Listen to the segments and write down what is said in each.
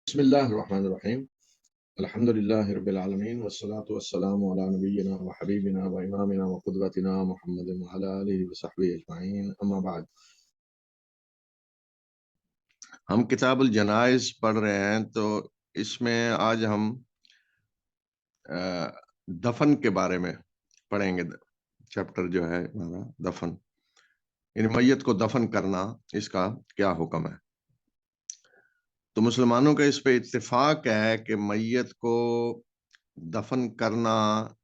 بسم الله الرحمن الرحيم. الحمد لله رب العالمين والصلاة والسلام على نبينا وحبيبنا وإمامنا وقدوتنا محمد وعلى آله وصحبه أجمعين أما بعد. ہم کتاب الجنائز پڑھ رہے ہیں، تو اس میں آج ہم دفن کے بارے میں پڑھیں گے۔ چیپٹر جو ہے ہمارا دفن، یعنی میت کو دفن کرنا، اس کا کیا حکم ہے۔ تو مسلمانوں کا اس پہ اتفاق ہے کہ میت کو دفن کرنا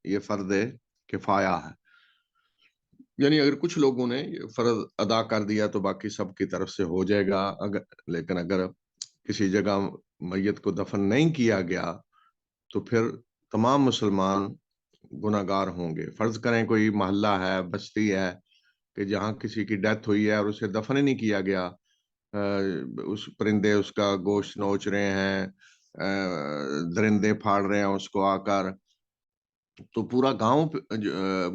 یہ فرض کفایہ ہے، یعنی اگر کچھ لوگوں نے یہ فرض ادا کر دیا تو باقی سب کی طرف سے ہو جائے گا۔ لیکن اگر کسی جگہ میت کو دفن نہیں کیا گیا تو پھر تمام مسلمان گناہ گار ہوں گے۔ فرض کریں کوئی محلہ ہے، بستی ہے، کہ جہاں کسی کی ڈیتھ ہوئی ہے اور اسے دفن ہی نہیں کیا گیا، اس پرندے اس کا گوشت نوچ رہے ہیں، درندے پھاڑ رہے ہیں اس کو آ کر، تو پورا گاؤں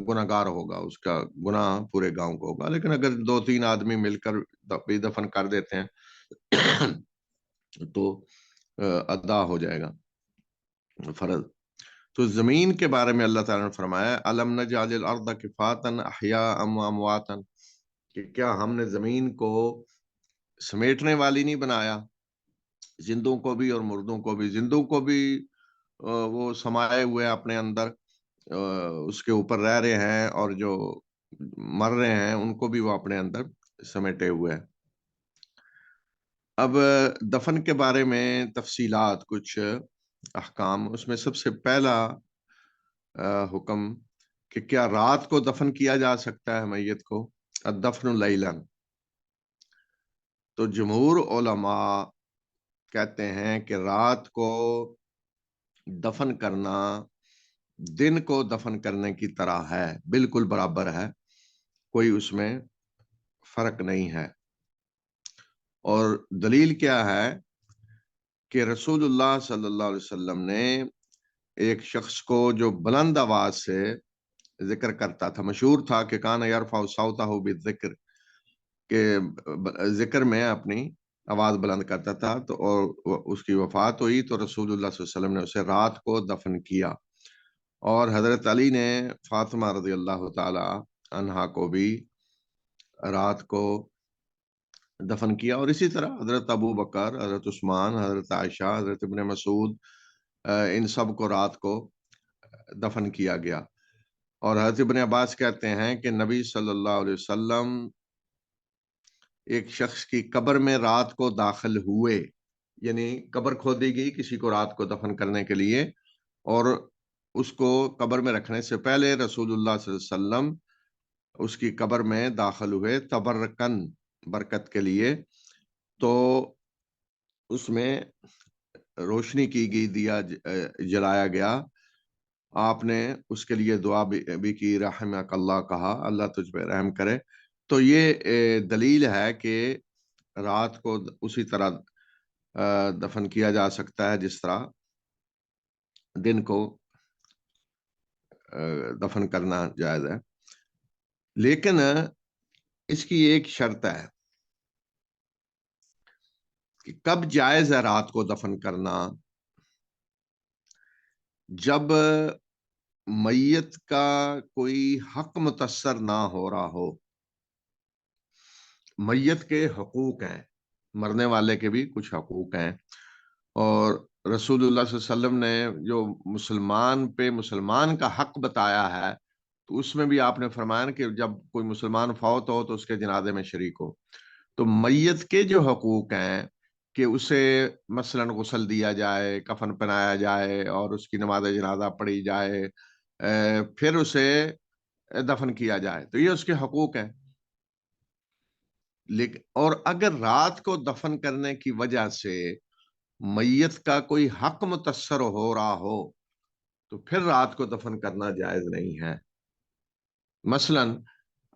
گناہ گار ہوگا، اس کا گناہ پورے گاؤں کو ہوگا۔ لیکن اگر 2-3 آدمی مل کر دفن کر دیتے ہیں تو ادا ہو جائے گا فرض۔ تو زمین کے بارے میں اللہ تعالیٰ نے فرمایا الم نجعل الارض کفاتا احیاء و امواتا، کہ کیا ہم نے زمین کو سمیٹنے والی نہیں بنایا، زندوں کو بھی اور مردوں کو بھی۔ زندوں کو بھی وہ سمائے ہوئے اپنے اندر، اس کے اوپر رہ رہے ہیں، اور جو مر رہے ہیں ان کو بھی وہ اپنے اندر سمیٹے ہوئے ہیں۔ اب دفن کے بارے میں تفصیلات، کچھ احکام۔ اس میں سب سے پہلا حکم کہ کیا رات کو دفن کیا جا سکتا ہے میت کو؟ الدفن لیلا، تو جمہور علماء کہتے ہیں کہ رات کو دفن کرنا دن کو دفن کرنے کی طرح ہے، بالکل برابر ہے، کوئی اس میں فرق نہیں ہے۔ اور دلیل کیا ہے کہ رسول اللہ صلی اللہ علیہ وسلم نے ایک شخص کو جو بلند آواز سے ذکر کرتا تھا، مشہور تھا کہ کان یرفع صوتہ بالذکر، کہ ذکر میں اپنی آواز بلند کرتا تھا، تو اور اس کی وفات ہوئی تو رسول اللہ صلی اللہ علیہ وسلم نے اسے رات کو دفن کیا۔ اور حضرت علی نے فاطمہ رضی اللہ تعالی عنہا کو بھی رات کو دفن کیا، اور اسی طرح حضرت ابو بکر، حضرت عثمان، حضرت عائشہ، حضرت ابن مسعود، ان سب کو رات کو دفن کیا گیا۔ اور حضرت ابن عباس کہتے ہیں کہ نبی صلی اللہ علیہ وسلم ایک شخص کی قبر میں رات کو داخل ہوئے، یعنی قبر کھودی گئی کسی کو رات کو دفن کرنے کے لیے، اور اس کو قبر میں رکھنے سے پہلے رسول اللہ صلی اللہ علیہ وسلم اس کی قبر میں داخل ہوئے تبرکن، برکت کے لیے۔ تو اس میں روشنی کی گئی، دیا جلایا گیا، آپ نے اس کے لیے دعا بھی کی، رحمک اللہ کہا، اللہ تجھ پہ رحم کرے۔ تو یہ دلیل ہے کہ رات کو اسی طرح دفن کیا جا سکتا ہے جس طرح دن کو دفن کرنا جائز ہے۔ لیکن اس کی ایک شرط ہے کہ کب جائز ہے رات کو دفن کرنا؟ جب میت کا کوئی حق متاثر نہ ہو رہا ہو۔ میت کے حقوق ہیں، مرنے والے کے بھی کچھ حقوق ہیں، اور رسول اللہ صلی اللہ علیہ وسلم نے جو مسلمان پہ مسلمان کا حق بتایا ہے، تو اس میں بھی آپ نے فرمایا کہ جب کوئی مسلمان فوت ہو تو اس کے جنازے میں شریک ہو۔ تو میت کے جو حقوق ہیں کہ اسے مثلا غسل دیا جائے، کفن پہنایا جائے، اور اس کی نماز جنازہ پڑھی جائے، پھر اسے دفن کیا جائے، تو یہ اس کے حقوق ہیں۔ لیکن اور اگر رات کو دفن کرنے کی وجہ سے میت کا کوئی حق متاثر ہو رہا ہو تو پھر رات کو دفن کرنا جائز نہیں ہے۔ مثلا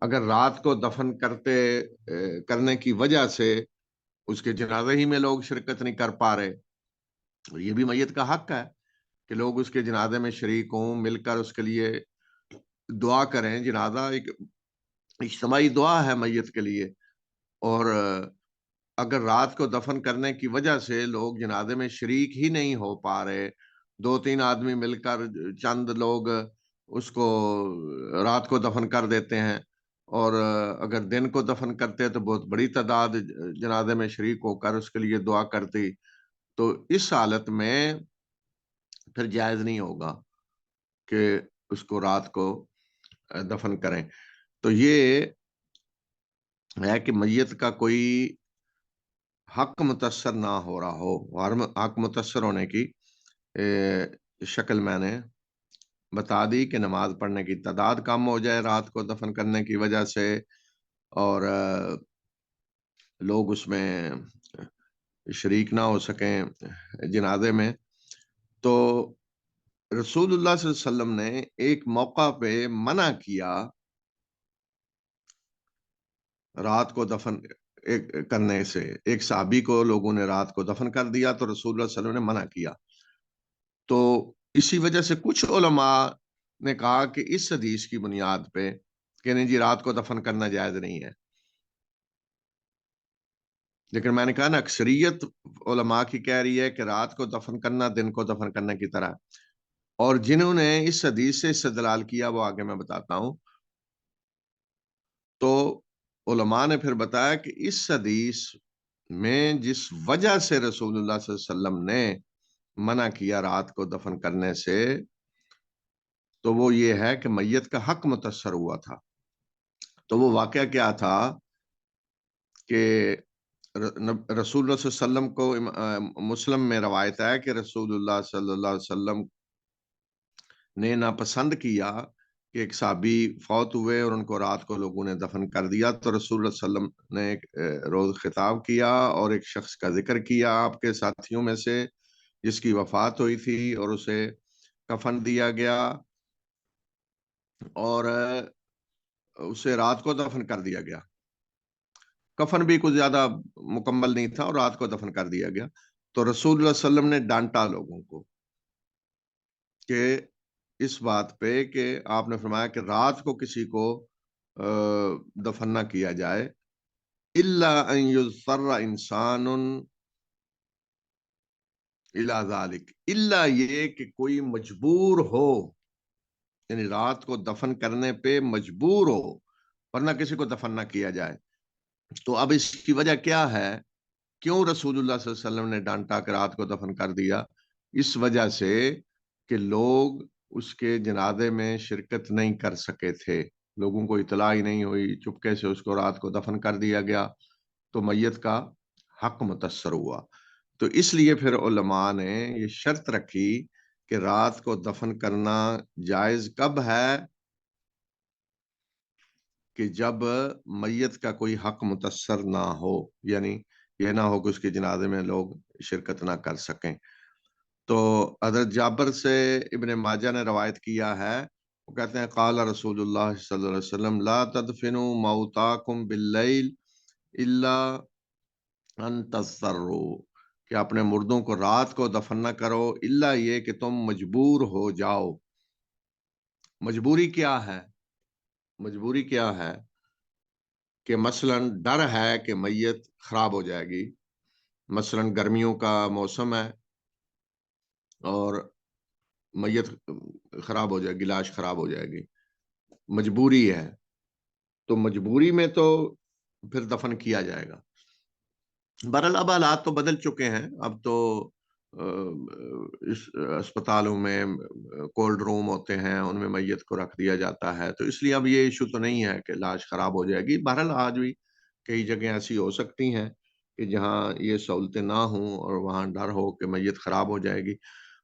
اگر رات کو دفن کرنے کی وجہ سے اس کے جنازے ہی میں لوگ شرکت نہیں کر پا رہے، یہ بھی میت کا حق ہے کہ لوگ اس کے جنازے میں شریک ہوں، مل کر اس کے لیے دعا کریں۔ جنازہ ایک اجتماعی دعا ہے میت کے لیے، اور اگر رات کو دفن کرنے کی وجہ سے لوگ جنازے میں شریک ہی نہیں ہو پا رہے، 2-3 آدمی مل کر چند لوگ اس کو رات کو دفن کر دیتے ہیں، اور اگر دن کو دفن کرتے تو بہت بڑی تعداد جنازے میں شریک ہو کر اس کے لیے دعا کرتی، تو اس حالت میں پھر جائز نہیں ہوگا کہ اس کو رات کو دفن کریں۔ تو یہ ہے کہ میت کا کوئی حق متاثر نہ ہو رہا ہو، اور حق متاثر ہونے کی شکل میں نے بتا دی کہ نماز پڑھنے کی تعداد کم ہو جائے رات کو دفن کرنے کی وجہ سے، اور لوگ اس میں شریک نہ ہو سکیں جنازے میں۔ تو رسول اللہ صلی اللہ علیہ وسلم نے ایک موقع پہ منع کیا رات کو دفن کرنے سے، ایک صحابی کو لوگوں نے رات کو دفن کر دیا تو رسول اللہ صلی اللہ علیہ وسلم نے منع کیا۔ تو اسی وجہ سے کچھ علماء نے کہا کہ اس حدیث کی بنیاد پہ کہ نہیں جی رات کو دفن کرنا جائز نہیں ہے، لیکن میں نے کہا نا اکثریت علماء کی کہہ رہی ہے کہ رات کو دفن کرنا دن کو دفن کرنے کی طرح، اور جنہوں نے اس حدیث سے استدلال کیا وہ آگے میں بتاتا ہوں۔ تو علماء نے پھر بتایا کہ اس حدیث میں جس وجہ سے رسول اللہ صلی اللہ علیہ وسلم نے منع کیا رات کو دفن کرنے سے، تو وہ یہ ہے کہ میت کا حق متاثر ہوا تھا۔ تو وہ واقعہ کیا تھا کہ رسول اللہ صلی اللہ علیہ وسلم کو مسلم میں روایت ہے کہ رسول اللہ صلی اللہ علیہ وسلم نے ناپسند کیا کہ ایک صحابی فوت ہوئے اور ان کو رات کو لوگوں نے دفن کر دیا، تو رسول اللہ صلی اللہ علیہ وسلم نے ایک روز خطاب کیا اور ایک شخص کا ذکر کیا آپ کے ساتھیوں میں سے جس کی وفات ہوئی تھی، اور اسے کفن دیا گیا اور اسے رات کو دفن کر دیا گیا۔ کفن بھی کچھ زیادہ مکمل نہیں تھا اور رات کو دفن کر دیا گیا۔ تو رسول اللہ صلی اللہ علیہ وسلم نے ڈانٹا لوگوں کو کہ اس بات پہ کہ آپ نے فرمایا کہ رات کو کسی کو دفن نہ کیا جائے، الا ان یضطر انسان الی ذلک، الا یہ کہ کوئی مجبور ہو، یعنی رات کو دفن کرنے پہ مجبور ہو، ورنہ کسی کو دفن نہ کیا جائے۔ تو اب اس کی وجہ کیا ہے، کیوں رسول اللہ صلی اللہ علیہ وسلم نے ڈانٹا کہ رات کو دفن کر دیا؟ اس وجہ سے کہ لوگ اس کے جنازے میں شرکت نہیں کر سکے تھے، لوگوں کو اطلاع ہی نہیں ہوئی، چپکے سے اس کو رات کو دفن کر دیا گیا، تو میت کا حق متاثر ہوا۔ تو اس لیے پھر علماء نے یہ شرط رکھی کہ رات کو دفن کرنا جائز کب ہے، کہ جب میت کا کوئی حق متاثر نہ ہو، یعنی یہ نہ ہو کہ اس کے جنازے میں لوگ شرکت نہ کر سکیں۔ تو حضرت جابر سے ابن ماجہ نے روایت کیا ہے، وہ کہتے ہیں قال رسول اللہ صلی اللہ علیہ وسلم لا تدفنوا موتاکم باللیل الا ان تضطروا، کہ اپنے مردوں کو رات کو دفن نہ کرو الا یہ کہ تم مجبور ہو جاؤ۔ مجبوری کیا ہے؟ مجبوری کیا ہے کہ مثلا ڈر ہے کہ میت خراب ہو جائے گی، مثلا گرمیوں کا موسم ہے اور میت خراب ہو جائے گی، لاش خراب ہو جائے گی، مجبوری ہے، تو مجبوری میں تو پھر دفن کیا جائے گا۔ بہرحال اب حالات تو بدل چکے ہیں، اب تو اس اسپتالوں میں کولڈ روم ہوتے ہیں، ان میں میت کو رکھ دیا جاتا ہے، تو اس لیے اب یہ ایشو تو نہیں ہے کہ لاش خراب ہو جائے گی۔ بہرحال آج بھی کئی جگہیں ایسی ہو سکتی ہیں کہ جہاں یہ سہولتیں نہ ہوں اور وہاں ڈر ہو کہ میت خراب ہو جائے گی،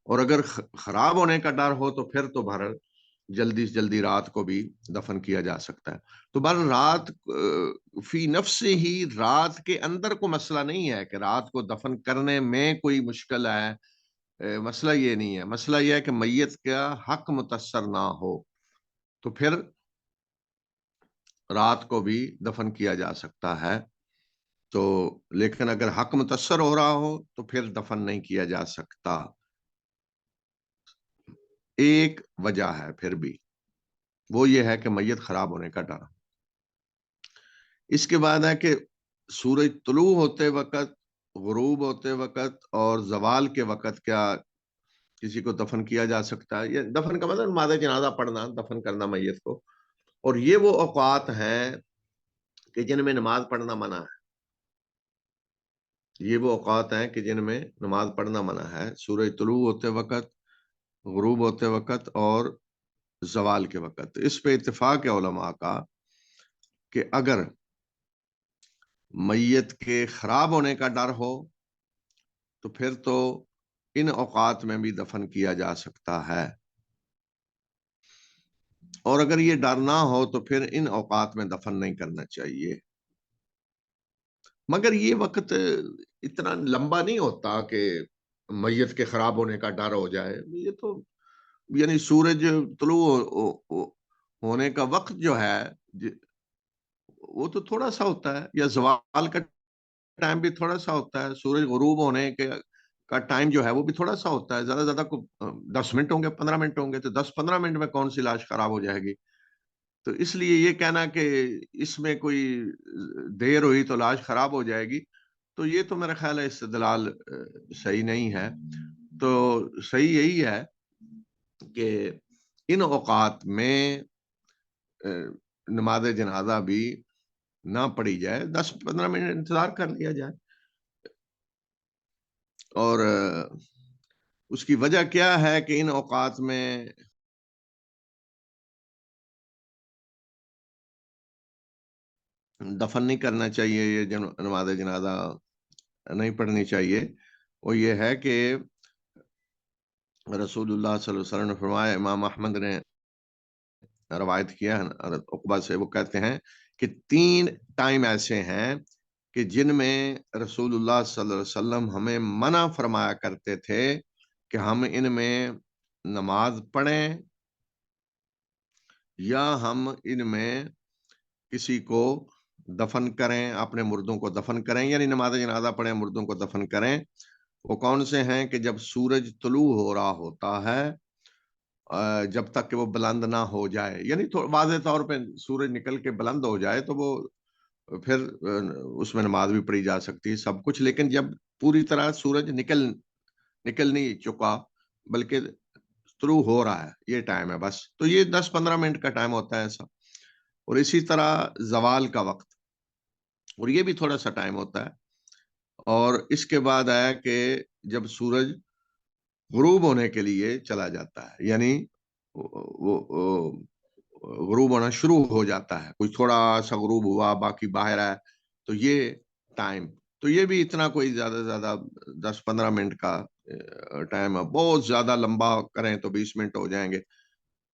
اور اگر خراب ہونے کا ڈر ہو تو پھر تو بہرحال جلدی سے جلدی رات کو بھی دفن کیا جا سکتا ہے۔ تو بہرحال رات فی نفس ہی رات کے اندر کو مسئلہ نہیں ہے کہ رات کو دفن کرنے میں کوئی مشکل ہے، مسئلہ یہ نہیں ہے، مسئلہ یہ ہے کہ میت کا حق متاثر نہ ہو، تو پھر رات کو بھی دفن کیا جا سکتا ہے۔ تو لیکن اگر حق متاثر ہو رہا ہو تو پھر دفن نہیں کیا جا سکتا۔ ایک وجہ ہے پھر بھی، وہ یہ ہے کہ میت خراب ہونے کا ڈر۔ اس کے بعد ہے کہ سورج طلوع ہوتے وقت، غروب ہوتے وقت اور زوال کے وقت کیا کسی کو دفن کیا جا سکتا ہے؟ یہ دفن کا مطلب نماز جنازہ پڑھنا، دفن کرنا میت کو. اور یہ وہ اوقات ہیں کہ جن میں نماز پڑھنا منع ہے. یہ وہ اوقات ہیں کہ جن میں نماز پڑھنا منع ہے: سورج طلوع ہوتے وقت، غروب ہوتے وقت اور زوال کے وقت. اس پہ اتفاق ہے علماء کا کہ اگر میت کے خراب ہونے کا ڈر ہو تو پھر تو ان اوقات میں بھی دفن کیا جا سکتا ہے، اور اگر یہ ڈر نہ ہو تو پھر ان اوقات میں دفن نہیں کرنا چاہیے. مگر یہ وقت اتنا لمبا نہیں ہوتا کہ میت کے خراب ہونے کا ڈر ہو جائے. یہ تو یعنی سورج طلوع ہونے کا وقت جو ہے وہ تو تھوڑا سا ہوتا ہے، یا زوال کا ٹائم بھی تھوڑا سا ہوتا ہے، سورج غروب ہونے کا ٹائم جو ہے وہ بھی تھوڑا سا ہوتا ہے. زیادہ زیادہ 10 منٹ ہوں گے، 15 منٹ ہوں گے، تو 10-15 منٹ میں کون سی لاش خراب ہو جائے گی؟ تو اس لیے یہ کہنا کہ اس میں کوئی دیر ہوئی تو لاش خراب ہو جائے گی، تو یہ تو میرا خیال ہے استدلال صحیح نہیں ہے. تو صحیح یہی ہے کہ ان اوقات میں نماز جنازہ بھی نہ پڑھی جائے، 10-15 منٹ انتظار کر لیا جائے. اور اس کی وجہ کیا ہے کہ ان اوقات میں دفن نہیں کرنا چاہیے، یہ نماز جنازہ نہیں پڑھنی چاہیے؟ وہ یہ ہے کہ رسول اللہ صلی اللہ علیہ وسلم نے فرمایا، امام احمد نے روایت کیا ہے حضرت عقبہ سے، وہ کہتے ہیں کہ 3 ٹائم ایسے ہیں کہ جن میں رسول اللہ صلی اللہ علیہ وسلم ہمیں منع فرمایا کرتے تھے کہ ہم ان میں نماز پڑھیں یا ہم ان میں کسی کو دفن کریں، اپنے مردوں کو دفن کریں، یعنی نماز جنازہ پڑھیں، مردوں کو دفن کریں. وہ کون سے ہیں؟ کہ جب سورج طلوع ہو رہا ہوتا ہے، جب تک کہ وہ بلند نہ ہو جائے، یعنی واضح طور پہ سورج نکل کے بلند ہو جائے تو وہ پھر اس میں نماز بھی پڑھی جا سکتی ہے سب کچھ. لیکن جب پوری طرح سورج نکل نہیں چکا بلکہ طلوع ہو رہا ہے، یہ ٹائم ہے بس. تو یہ 10-15 منٹ کا ٹائم ہوتا ہے ایسا. اور اسی طرح زوال کا وقت، اور یہ بھی تھوڑا سا ٹائم ہوتا ہے. اور اس کے بعد آیا کہ جب سورج غروب ہونے کے لیے چلا جاتا ہے، یعنی وہ غروب ہونا شروع ہو جاتا ہے، کوئی تھوڑا سا غروب ہوا باقی باہر ہے، تو یہ ٹائم، تو یہ بھی اتنا کوئی زیادہ سے زیادہ 10-15 منٹ کا ٹائم ہے. بہت زیادہ لمبا کریں تو 20 منٹ ہو جائیں گے.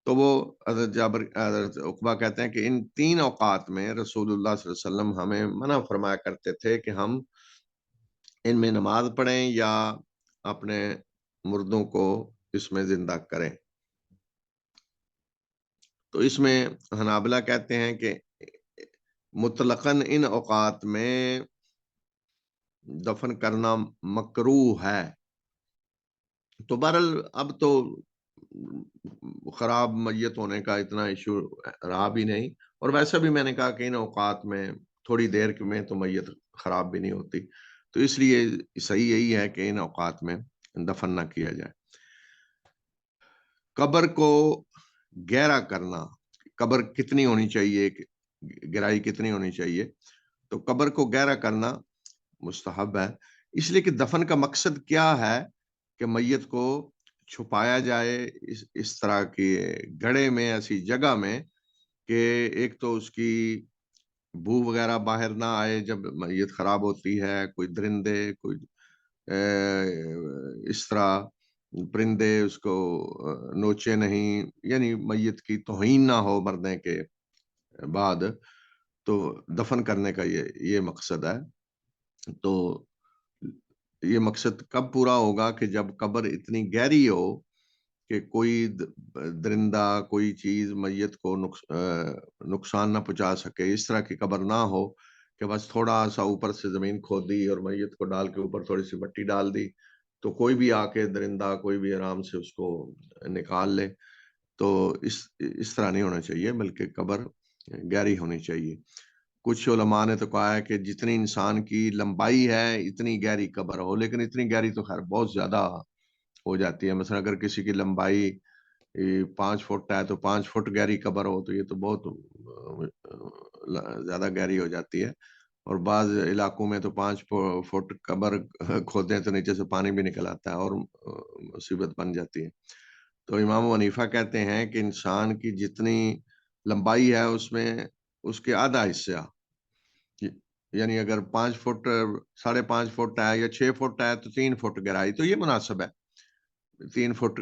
تو وہ حضرت عقبہ کہتے ہیں کہ ان 3 اوقات میں رسول اللہ صلی اللہ علیہ وسلم ہمیں منع فرمایا کرتے تھے کہ ہم ان میں نماز پڑھیں یا اپنے مردوں کو اس میں زندہ کریں. تو اس میں حنابلہ کہتے ہیں کہ مطلقاً ان اوقات میں دفن کرنا مکروہ ہے. تو بہرحال اب تو خراب میت ہونے کا اتنا ایشو رہا بھی نہیں، اور ویسا بھی میں نے کہا کہ ان اوقات میں تھوڑی دیر میں تو میت خراب بھی نہیں ہوتی. تو اس لیے صحیح یہی ہے کہ ان اوقات میں دفن نہ کیا جائے. قبر کو گہرا کرنا، قبر کتنی ہونی چاہیے، گہرائی کتنی ہونی چاہیے؟ تو قبر کو گہرا کرنا مستحب ہے، اس لیے کہ دفن کا مقصد کیا ہے کہ میت کو چھپایا جائے اس طرح کی گڑھے میں، ایسی جگہ میں کہ ایک تو اس کی بو وغیرہ باہر نہ آئے جب میت خراب ہوتی ہے، کوئی درندے، کوئی اس طرح پرندے اس کو نوچے نہیں، یعنی میت کی توہین نہ ہو مرنے کے بعد. تو دفن کرنے کا یہ مقصد ہے. تو یہ مقصد کب پورا ہوگا؟ کہ جب قبر اتنی گہری ہو کہ کوئی درندہ، کوئی چیز میت کو نقصان نہ پہنچا سکے. اس طرح کی قبر نہ ہو کہ بس تھوڑا سا اوپر سے زمین کھودی اور میت کو ڈال کے اوپر تھوڑی سی مٹی ڈال دی تو کوئی بھی آ کے درندہ کوئی بھی آرام سے اس کو نکال لے. تو اس طرح نہیں ہونا چاہیے، بلکہ قبر گہری ہونی چاہیے. کچھ علماء نے تو کہا ہے کہ جتنی انسان کی لمبائی ہے اتنی گہری قبر ہو، لیکن اتنی گہری تو خیر بہت زیادہ ہو جاتی ہے. مثلا اگر کسی کی لمبائی 5 فٹ ہے تو 5 فٹ گہری قبر ہو تو یہ تو بہت زیادہ گہری ہو جاتی ہے. اور بعض علاقوں میں تو 5 فٹ قبر کھودتے ہیں تو نیچے سے پانی بھی نکل آتا ہے اور مصیبت بن جاتی ہے. تو امام حنیفہ کہتے ہیں کہ انسان کی جتنی لمبائی ہے اس میں اس کے آدھا حصہ، یعنی اگر 5 فٹ 5.5 فٹ ہے یا 6 فٹ ہے تو 3 فٹ گہرائی، تو یہ مناسب ہے. 3 فٹ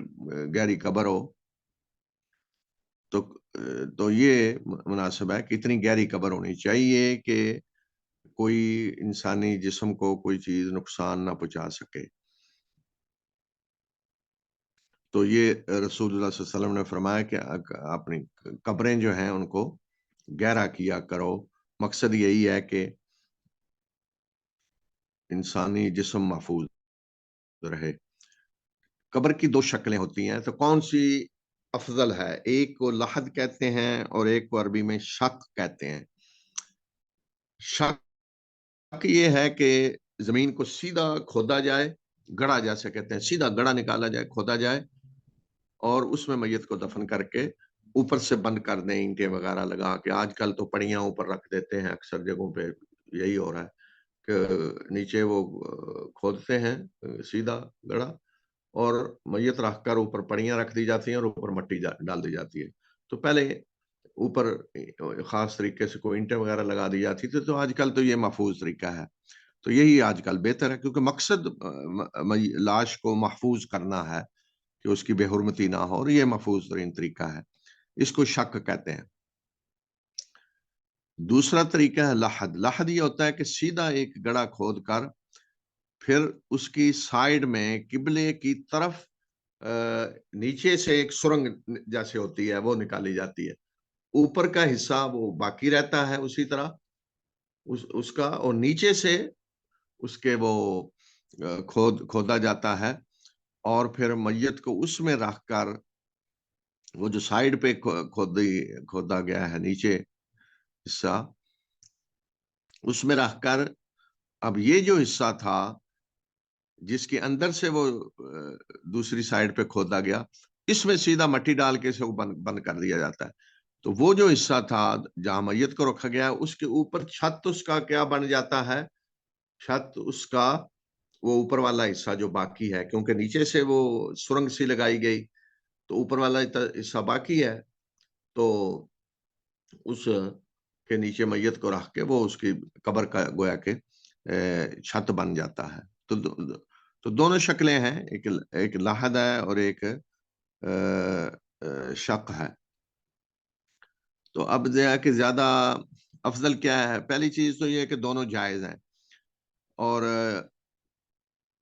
گہری قبر ہو تو یہ مناسب ہے کہ اتنی گہری قبر ہونی چاہیے کہ کوئی انسانی جسم کو کوئی چیز نقصان نہ پہنچا سکے. تو یہ رسول اللہ صلی اللہ علیہ وسلم نے فرمایا کہ اپنی قبریں جو ہیں ان کو گہرا کیا کرو. مقصد یہی ہے کہ انسانی جسم محفوظ رہے. قبر کی 2 شکلیں ہوتی ہیں، تو کون سی افضل ہے؟ ایک کو لحد کہتے ہیں اور ایک کو عربی میں شق کہتے ہیں. شق یہ ہے کہ زمین کو سیدھا کھودا جائے، گڑا جیسے کہتے ہیں، سیدھا گڑا نکالا جائے، کھودا جائے اور اس میں میت کو دفن کر کے اوپر سے بند کر دیں اینٹیں وغیرہ لگا کے. آج کل تو پڑیاں اوپر رکھ دیتے ہیں، اکثر جگہوں پہ یہی ہو رہا ہے کہ نیچے وہ کھودتے ہیں سیدھا گڑا اور میت رکھ کر اوپر پڑیاں رکھ دی جاتی ہیں اور اوپر مٹی ڈال دی جاتی ہے. تو پہلے اوپر خاص طریقے سے کوئی اینٹیں وغیرہ لگا دی جاتی تھی، تو آج کل تو یہ محفوظ طریقہ ہے. تو یہی آج کل بہتر ہے کیونکہ مقصد لاش کو محفوظ کرنا ہے کہ اس کی بے حرمتی نہ ہو، اور یہ محفوظ ترین طریقہ ہے. اس کو شق کہتے ہیں. دوسرا طریقہ ہے لحد. لحد یہ ہوتا ہے کہ سیدھا ایک گڑا کھود کر پھر اس کی سائیڈ میں قبلے کی طرف نیچے سے ایک سرنگ جیسے ہوتی ہے وہ نکالی جاتی ہے. اوپر کا حصہ وہ باقی رہتا ہے اسی طرح اس کا، اور نیچے سے اس کے وہ کھودا جاتا ہے اور پھر میت کو اس میں رکھ کر وہ جو سائیڈ پہ کھودا گیا ہے نیچے حصہ، اس میں رکھ کر اب یہ جو حصہ تھا جس کے اندر سے وہ دوسری سائیڈ پہ کھودا گیا، اس میں سیدھا مٹی ڈال کے اسے بند کر دیا جاتا ہے. تو وہ جو حصہ تھا جہاں میت کو رکھا گیا اس کے اوپر چھت اس کا کیا بن جاتا ہے؟ چھت اس کا وہ اوپر والا حصہ جو باقی ہے، کیونکہ نیچے سے وہ سرنگ سی لگائی گئی تو اوپر والا حصہ باقی ہے، تو اس کے نیچے میت کو رکھ کے وہ اس کی قبر کا گویا کہ چھت بن جاتا ہے. تو دونوں شکلیں ہیں، ایک لحد ہے اور ایک شق ہے. تو اب کہ زیادہ افضل کیا ہے؟ پہلی چیز تو یہ ہے کہ دونوں جائز ہیں، اور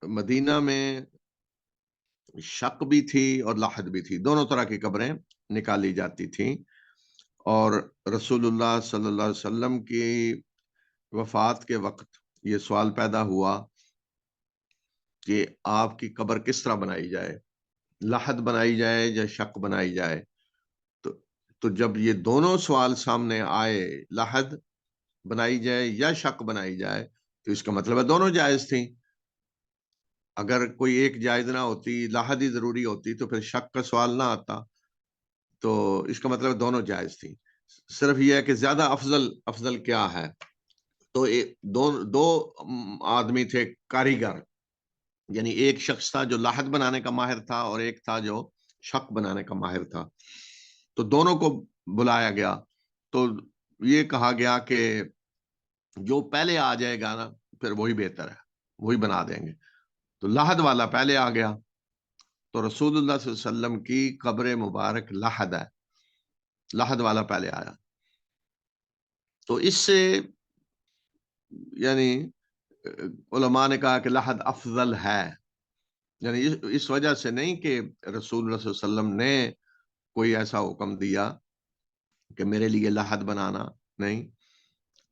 مدینہ میں شق بھی تھی اور لحد بھی تھی، دونوں طرح کی قبریں نکالی جاتی تھیں. اور رسول اللہ صلی اللہ علیہ وسلم کی وفات کے وقت یہ سوال پیدا ہوا کہ آپ کی قبر کس طرح بنائی جائے، لحد بنائی جائے یا شق بنائی جائے. تو جب یہ دونوں سوال سامنے آئے، لحد بنائی جائے یا شق بنائی جائے، تو اس کا مطلب ہے دونوں جائز تھیں. اگر کوئی ایک جائز نہ ہوتی، لحد ہی ضروری ہوتی، تو پھر شق کا سوال نہ آتا. تو اس کا مطلب دونوں جائز تھیں. صرف یہ ہے کہ زیادہ افضل کیا ہے؟ تو دو آدمی تھے کاریگر، یعنی ایک شخص تھا جو لحد بنانے کا ماہر تھا اور ایک تھا جو شق بنانے کا ماہر تھا. تو دونوں کو بلایا گیا، تو یہ کہا گیا کہ جو پہلے آ جائے گا نا پھر وہی بہتر ہے، وہی بنا دیں گے. تو لحد والا پہلے آ گیا، تو رسول اللہ صلی اللہ علیہ وسلم کی قبر مبارک لحد ہے، لحد والا پہلے آیا. تو اس سے یعنی علماء نے کہا کہ لحد افضل ہے، یعنی اس وجہ سے نہیں کہ رسول اللہ صلی اللہ علیہ وسلم نے کوئی ایسا حکم دیا کہ میرے لیے لحد بنانا، نہیں،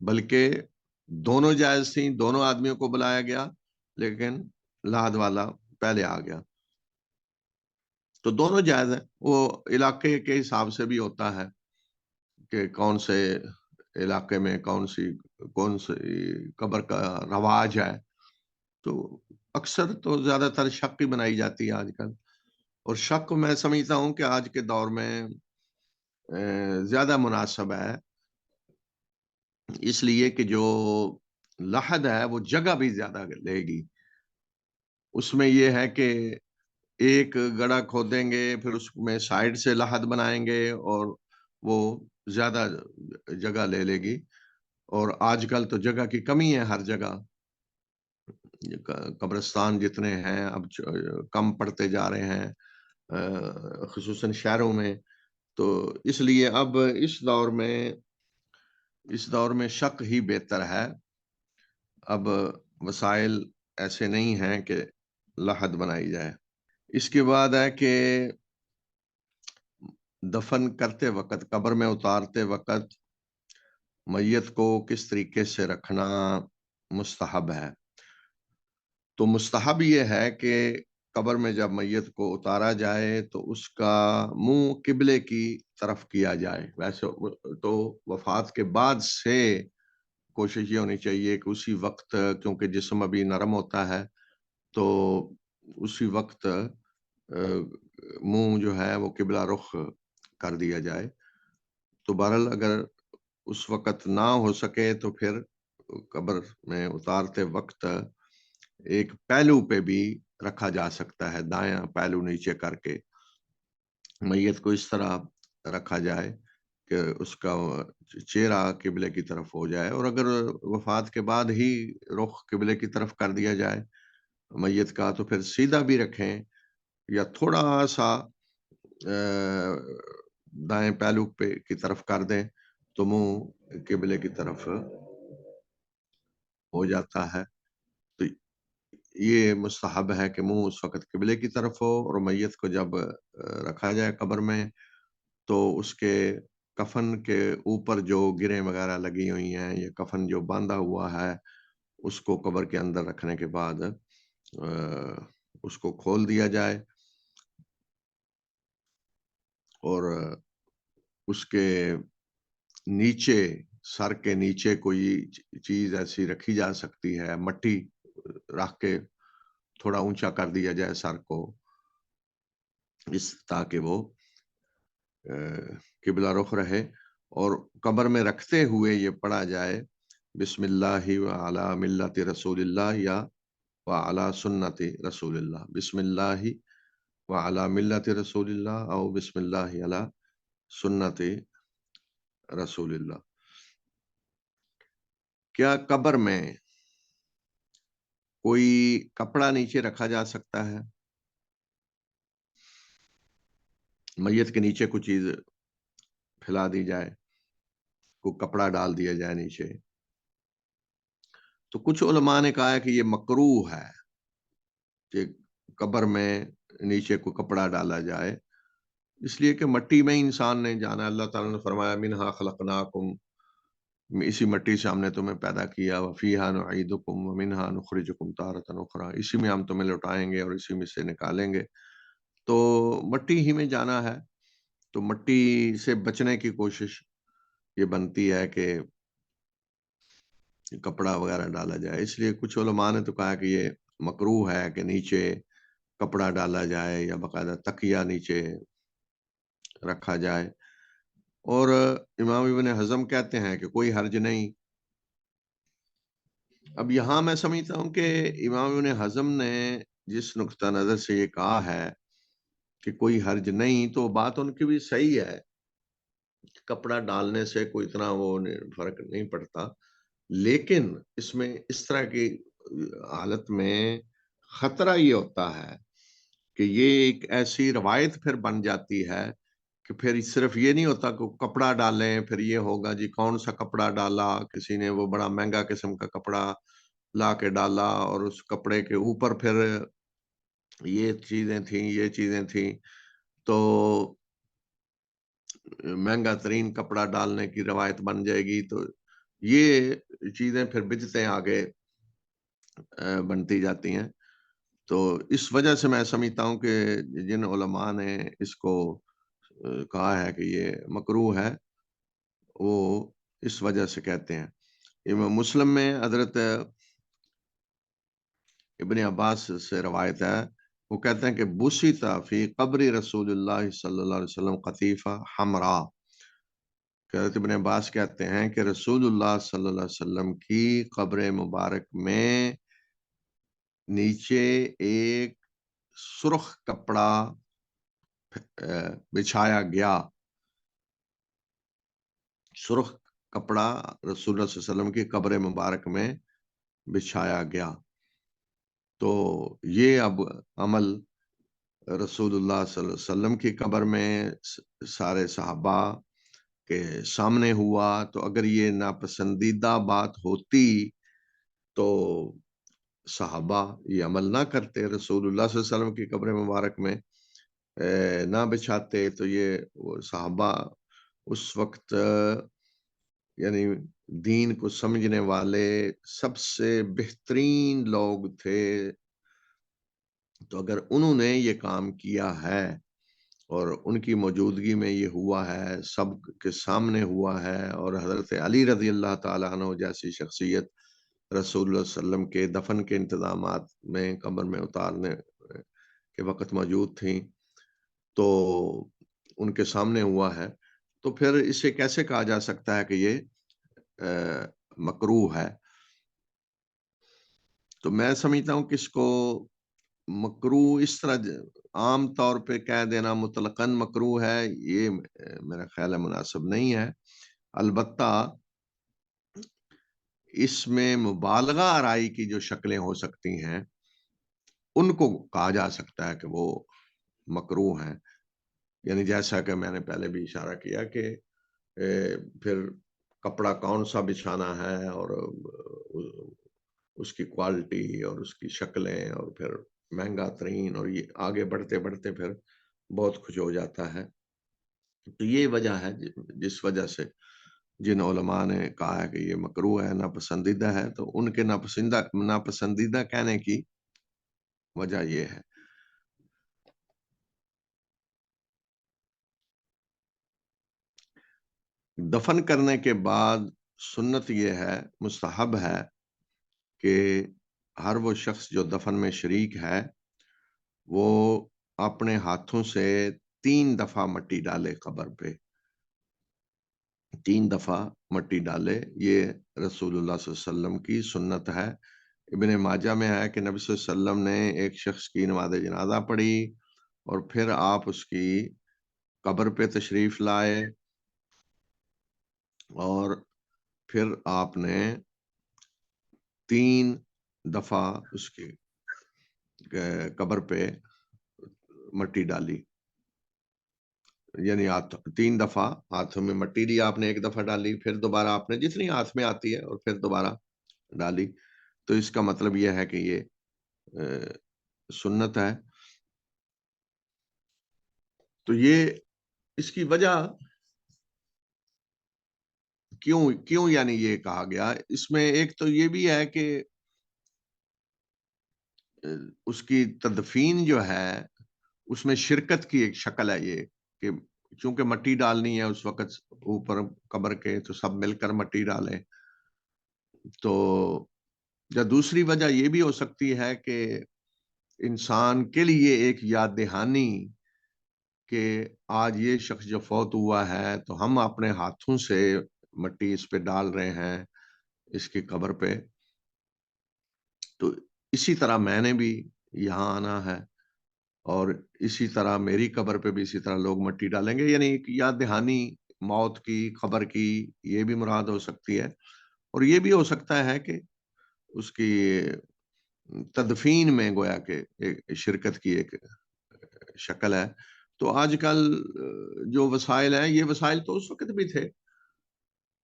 بلکہ دونوں جائز تھیں، دونوں آدمیوں کو بلایا گیا، لیکن لحد والا پہلے آ گیا. تو دونوں جائز ہیں. وہ علاقے کے حساب سے بھی ہوتا ہے کہ کون سے علاقے میں کون سی قبر کا رواج ہے، تو اکثر تو زیادہ تر شق ہی بنائی جاتی ہے آج کل. اور شک میں سمجھتا ہوں کہ آج کے دور میں زیادہ مناسب ہے، اس لیے کہ جو لحد ہے وہ جگہ بھی زیادہ لے گی. اس میں یہ ہے کہ ایک گڑھا کھودیں گے، پھر اس میں سائڈ سے لحد بنائیں گے اور وہ زیادہ جگہ لے گی. اور آج کل تو جگہ کی کمی ہے ہر جگہ، قبرستان جتنے ہیں اب کم پڑتے جا رہے ہیں، خصوصاً شہروں میں. تو اس لیے اب اس دور میں شک ہی بہتر ہے. اب وسائل ایسے نہیں ہیں کہ لحد بنائی جائے. اس کے بعد ہے کہ دفن کرتے وقت، قبر میں اتارتے وقت میت کو کس طریقے سے رکھنا مستحب ہے. تو مستحب یہ ہے کہ قبر میں جب میت کو اتارا جائے تو اس کا منہ قبلے کی طرف کیا جائے. ویسے تو وفات کے بعد سے کوشش یہ ہونی چاہیے کہ اسی وقت، کیونکہ جسم ابھی نرم ہوتا ہے، تو اسی وقت منہ جو ہے وہ قبلہ رخ کر دیا جائے. تو بہرحال اگر اس وقت نہ ہو سکے تو پھر قبر میں اتارتے وقت ایک پہلو پہ بھی رکھا جا سکتا ہے، دایاں پہلو نیچے کر کے میت کو اس طرح رکھا جائے کہ اس کا چہرہ قبلے کی طرف ہو جائے. اور اگر وفات کے بعد ہی رخ قبلے کی طرف کر دیا جائے میت کا تو پھر سیدھا بھی رکھیں یا تھوڑا سا دائیں پہلو پہ کی طرف کر دیں تو منہ قبلے کی طرف ہو جاتا ہے. تو یہ مستحب ہے کہ منہ اس وقت قبلے کی طرف ہو. اور میت کو جب رکھا جائے قبر میں تو اس کے کفن کے اوپر جو گریں وغیرہ لگی ہوئی ہیں یا کفن جو باندھا ہوا ہے اس کو قبر کے اندر رکھنے کے بعد اس کو کھول دیا جائے اور اس کے نیچے، سر کے نیچے کوئی چیز ایسی رکھی جا سکتی ہے، مٹی رکھ کے تھوڑا اونچا کر دیا جائے سر کو، تاکہ وہ قبلہ رخ رہے. اور قبر میں رکھتے ہوئے یہ پڑھا جائے بسم اللہ وعلی ملت رسول اللہ یا وعلی سنت رسول اللہ. بسم اللہ وعلی ملت رسول اللہ او بسم اللہ علی سنت رسول اللہ. کیا قبر میں کوئی کپڑا نیچے رکھا جا سکتا ہے؟ میت کے نیچے کوئی چیز پھیلا دی جائے، کوئی کپڑا ڈال دیا جائے نیچے؟ تو کچھ علماء نے کہا ہے کہ یہ مکروہ ہے کہ قبر میں نیچے کوئی کپڑا ڈالا جائے، اس لیے کہ مٹی میں انسان نے جانا. اللہ تعالیٰ نے فرمایا منہا خلقناکم، اسی مٹی سے ہم نے تمہیں پیدا کیا، وفیہا نعیدکم ومنہا نخرجکم تارۃ اخری، اسی میں ہم تمہیں لوٹائیں گے اور اسی میں سے نکالیں گے. تو مٹی ہی میں جانا ہے، تو مٹی سے بچنے کی کوشش یہ بنتی ہے کہ کپڑا وغیرہ ڈالا جائے. اس لیے کچھ علماء نے تو کہا کہ یہ مکروہ ہے کہ نیچے کپڑا ڈالا جائے یا باقاعدہ تکیہ نیچے رکھا جائے. اور امام ابن حزم کہتے ہیں کہ کوئی حرج نہیں. اب یہاں میں سمجھتا ہوں کہ امام ابن حزم نے جس نقطہ نظر سے یہ کہا ہے کہ کوئی حرج نہیں، تو بات ان کی بھی صحیح ہے، کپڑا ڈالنے سے کوئی اتنا وہ فرق نہیں پڑتا. لیکن اس میں اس طرح کی حالت میں خطرہ یہ ہوتا ہے کہ یہ ایک ایسی روایت پھر بن جاتی ہے کہ پھر صرف یہ نہیں ہوتا کہ کپڑا ڈالیں، پھر یہ ہوگا جی کون سا کپڑا ڈالا، کسی نے وہ بڑا مہنگا قسم کا کپڑا لا کے ڈالا اور اس کپڑے کے اوپر پھر یہ چیزیں تھیں تو مہنگا ترین کپڑا ڈالنے کی روایت بن جائے گی. تو یہ چیزیں پھر بدعتیں آگے بنتی جاتی ہیں. تو اس وجہ سے میں سمجھتا ہوں کہ جن علماء نے اس کو کہا ہے کہ یہ مکروہ ہے وہ اس وجہ سے کہتے ہیں. امام مسلم میں حضرت ابن عباس سے روایت ہے، وہ کہتے ہیں کہ بُسِطَ فی قبر رسول اللہ صلی اللہ علیہ وسلم قطیفہ حمرا. حضرت ابن عباس کہتے ہیں کہ رسول اللہ صلی اللہ علیہ وسلم کی قبر مبارک میں نیچے ایک سرخ کپڑا بچھایا گیا. سرخ کپڑا رسول اللہ صلی اللہ علیہ وسلم کی قبر مبارک میں بچھایا گیا. تو یہ اب عمل رسول اللہ صلی اللہ علیہ وسلم کی قبر میں سارے صحابہ کے سامنے ہوا. تو اگر یہ ناپسندیدہ بات ہوتی تو صحابہ یہ عمل نہ کرتے، رسول اللہ صلی اللہ علیہ وسلم کی قبر مبارک میں نہ بچھاتے. تو یہ صحابہ اس وقت یعنی دین کو سمجھنے والے سب سے بہترین لوگ تھے. تو اگر انہوں نے یہ کام کیا ہے اور ان کی موجودگی میں یہ ہوا ہے، سب کے سامنے ہوا ہے، اور حضرت علی رضی اللہ تعالیٰ عنہ جیسی شخصیت رسول اللہ صلی اللہ علیہ وسلم کے دفن کے انتظامات میں قبر میں اتارنے کے وقت موجود تھیں، تو ان کے سامنے ہوا ہے، تو پھر اسے کیسے کہا جا سکتا ہے کہ یہ مکروہ ہے؟ تو میں سمجھتا ہوں کہ اس کو مکروہ اس طرح عام طور پہ کہہ دینا مطلقاً مکروہ ہے، یہ میرا خیال ہے مناسب نہیں ہے. البتہ اس میں مبالغہ آرائی کی جو شکلیں ہو سکتی ہیں ان کو کہا جا سکتا ہے کہ وہ مکروہ ہیں. یعنی جیسا کہ میں نے پہلے بھی اشارہ کیا کہ پھر کپڑا کون سا بچھانا ہے، اور اس کی کوالٹی اور اس کی شکلیں، اور پھر مہنگا ترین، اور یہ آگے بڑھتے بڑھتے پھر بہت کچھ ہو جاتا ہے. تو یہ وجہ ہے جس وجہ سے جن علماء نے کہا ہے کہ یہ مکروہ ہے، ناپسندیدہ ہے، تو ان کے ناپسندیدہ کہنے کی وجہ یہ ہے. دفن کرنے کے بعد سنت یہ ہے، مستحب ہے کہ ہر وہ شخص جو دفن میں شریک ہے وہ اپنے ہاتھوں سے 3 دفعہ مٹی ڈالے قبر پہ. 3 دفعہ مٹی ڈالے، یہ رسول اللہ صلی اللہ علیہ وسلم کی سنت ہے. ابن ماجہ میں ہے کہ نبی صلی اللہ علیہ وسلم نے ایک شخص کی نماز جنازہ پڑھی اور پھر آپ اس کی قبر پہ تشریف لائے، اور پھر آپ نے 3 دفعہ اس کی قبر پہ مٹی ڈالی. یعنی 3 دفعہ ہاتھوں میں مٹی لی آپ نے، 1 دفعہ ڈالی، پھر دوبارہ آپ نے جتنی ہاتھ میں آتی ہے اور پھر دوبارہ ڈالی. تو اس کا مطلب یہ ہے کہ یہ سنت ہے. تو یہ اس کی وجہ کیوں یعنی یہ کہا گیا، اس میں ایک تو یہ بھی ہے کہ اس کی تدفین جو ہے اس میں شرکت کی ایک شکل ہے یہ، کہ چونکہ مٹی ڈالنی ہے اس وقت اوپر قبر کے، تو سب مل کر مٹی ڈالیں. تو یا دوسری وجہ یہ بھی ہو سکتی ہے کہ انسان کے لیے ایک یاد دہانی کہ آج یہ شخص جو فوت ہوا ہے تو ہم اپنے ہاتھوں سے مٹی اس پہ ڈال رہے ہیں اس کی قبر پہ. تو اسی طرح میں نے بھی یہاں آنا ہے اور اسی طرح میری قبر پہ بھی اسی طرح لوگ مٹی ڈالیں گے، یعنی ایک یاد دہانی موت کی، خبر کی، یہ بھی مراد ہو سکتی ہے. اور یہ بھی ہو سکتا ہے کہ اس کی تدفین میں گویا کہ ایک شرکت کی ایک شکل ہے. تو آج کل جو وسائل ہیں، یہ وسائل تو اس وقت بھی تھے،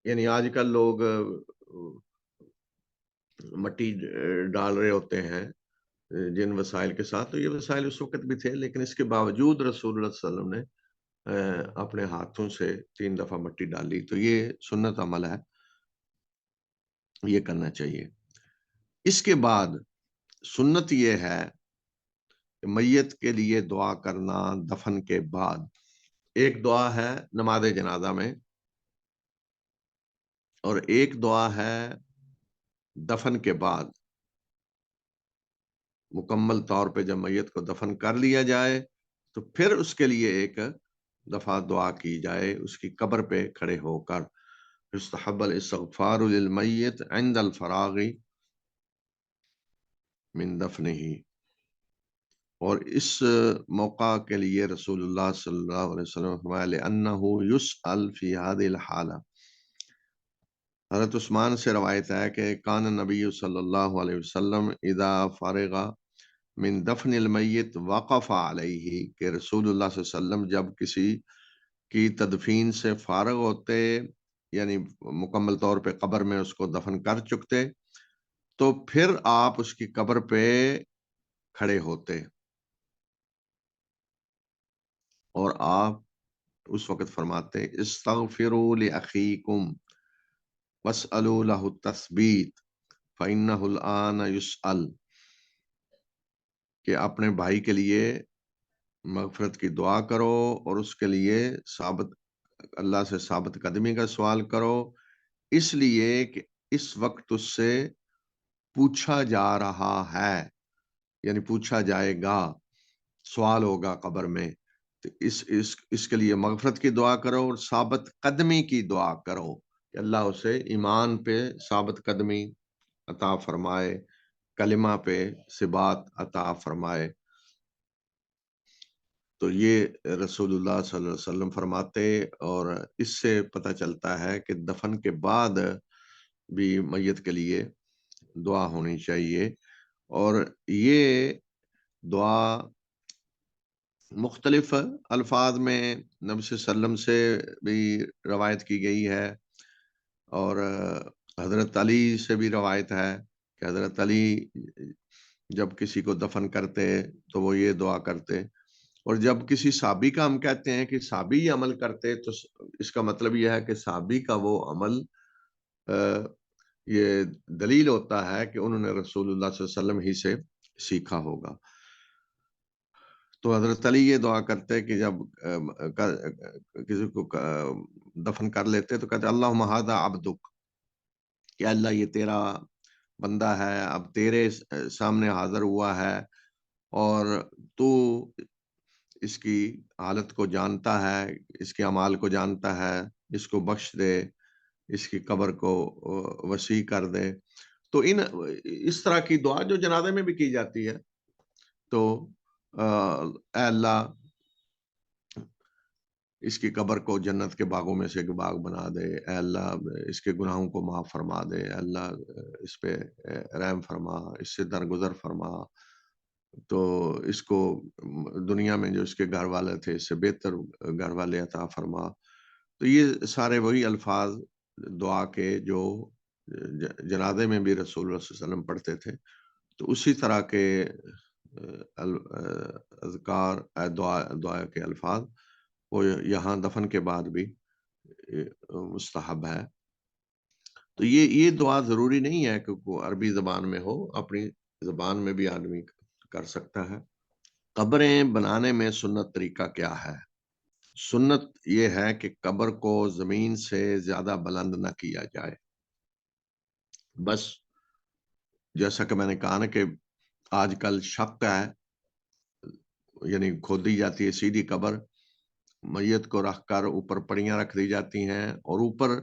یعنی آج کل لوگ مٹی ڈال رہے ہوتے ہیں جن وسائل کے ساتھ، تو یہ وسائل اس وقت بھی تھے، لیکن اس کے باوجود رسول اللہ صلی اللہ علیہ وسلم نے اپنے ہاتھوں سے 3 دفعہ مٹی ڈالی. تو یہ سنت عمل ہے، یہ کرنا چاہیے. اس کے بعد سنت یہ ہے کہ میت کے لیے دعا کرنا دفن کے بعد. ایک دعا ہے نماز جنازہ میں اور ایک دعا ہے دفن کے بعد، مکمل طور پہ جب میت کو دفن کر لیا جائے تو پھر اس کے لیے ایک دفعہ دعا کی جائے اس کی قبر پہ کھڑے ہو کر، یستحب الاستغفار للمیت عند الفراغ من دفنہ، اور اس موقع کے لیے رسول اللہ صلی اللہ علیہ وسلم نے فرمایا لأنہ یسأل فی هذه الحالہ، حضرت عثمان سے روایت ہے کہ کان نبی صلی اللہ علیہ وسلم اذا فارغ من دفن المیت وقف علیہ، کہ رسول اللہ صلی اللہ علیہ وسلم جب کسی کی تدفین سے فارغ ہوتے، یعنی مکمل طور پہ قبر میں اس کو دفن کر چکتے، تو پھر آپ اس کی قبر پہ کھڑے ہوتے اور آپ اس وقت فرماتے استغفروا لأخیکم واسألوا له التثبیت فإنه الآن يسأل، کہ اپنے بھائی کے لیے مغفرت کی دعا کرو اور اس کے لیے اللہ سے ثابت قدمی کا سوال کرو، اس لیے کہ اس وقت اس سے پوچھا جا رہا ہے، یعنی پوچھا جائے گا، سوال ہوگا قبر میں، تو اس کے لیے مغفرت کی دعا کرو اور ثابت قدمی کی دعا کرو کہ اللہ اسے ایمان پہ ثابت قدمی عطا فرمائے، کلمہ پہ ثبات عطا فرمائے۔ تو یہ رسول اللہ صلی اللہ علیہ وسلم فرماتے، اور اس سے پتہ چلتا ہے کہ دفن کے بعد بھی میت کے لیے دعا ہونی چاہیے، اور یہ دعا مختلف الفاظ میں نبی صلی اللہ علیہ وسلم سے بھی روایت کی گئی ہے، اور حضرت علی سے بھی روایت ہے کہ حضرت علی جب کسی کو دفن کرتے تو وہ یہ دعا کرتے، اور جب کسی صحابی کا ہم کہتے ہیں کہ صحابی یہ عمل کرتے تو اس کا مطلب یہ ہے کہ صحابی کا وہ عمل یہ دلیل ہوتا ہے کہ انہوں نے رسول اللہ صلی اللہ علیہ وسلم ہی سے سیکھا ہوگا۔ تو حضرت علی یہ دعا کرتے کہ جب کسی کو دفن کر لیتے تو کہتے اللہم ھذا عبدک، کہ اللہ یہ تیرا بندہ ہے، اب تیرے سامنے حاضر ہوا ہے اور تو اس کی حالت کو جانتا ہے، اس کے اعمال کو جانتا ہے، اس کو بخش دے، اس کی قبر کو وسیع کر دے۔ تو اس طرح کی دعا جو جنازے میں بھی کی جاتی ہے، تو اے اللہ اس کی قبر کو جنت کے باغوں میں سے ایک باغ بنا دے، اے اللہ اس کے گناہوں کو معاف فرما دے، اے اللہ اس پہ رحم فرما، اس سے درگزر فرما، تو اس کو دنیا میں جو اس کے گھر والے تھے اس سے بہتر گھر والے عطا فرما۔ تو یہ سارے وہی الفاظ دعا کے جو جنازے میں بھی رسول اللہ صلی اللہ علیہ وسلم پڑھتے تھے، تو اسی طرح کے اذکار دعا کے الفاظ وہ یہاں دفن کے بعد بھی مستحب ہے۔ تو یہ دعا ضروری نہیں ہے کہ عربی زبان میں ہو، اپنی زبان میں بھی آدمی کر سکتا ہے۔ قبریں بنانے میں سنت طریقہ کیا ہے؟ سنت یہ ہے کہ قبر کو زمین سے زیادہ بلند نہ کیا جائے، بس جیسا کہ میں نے کہا نا کہ آج کل شق ہے، یعنی کھودی جاتی ہے سیدھی قبر، میت کو رکھ کر اوپر پڑیاں رکھ دی جاتی ہیں اور اوپر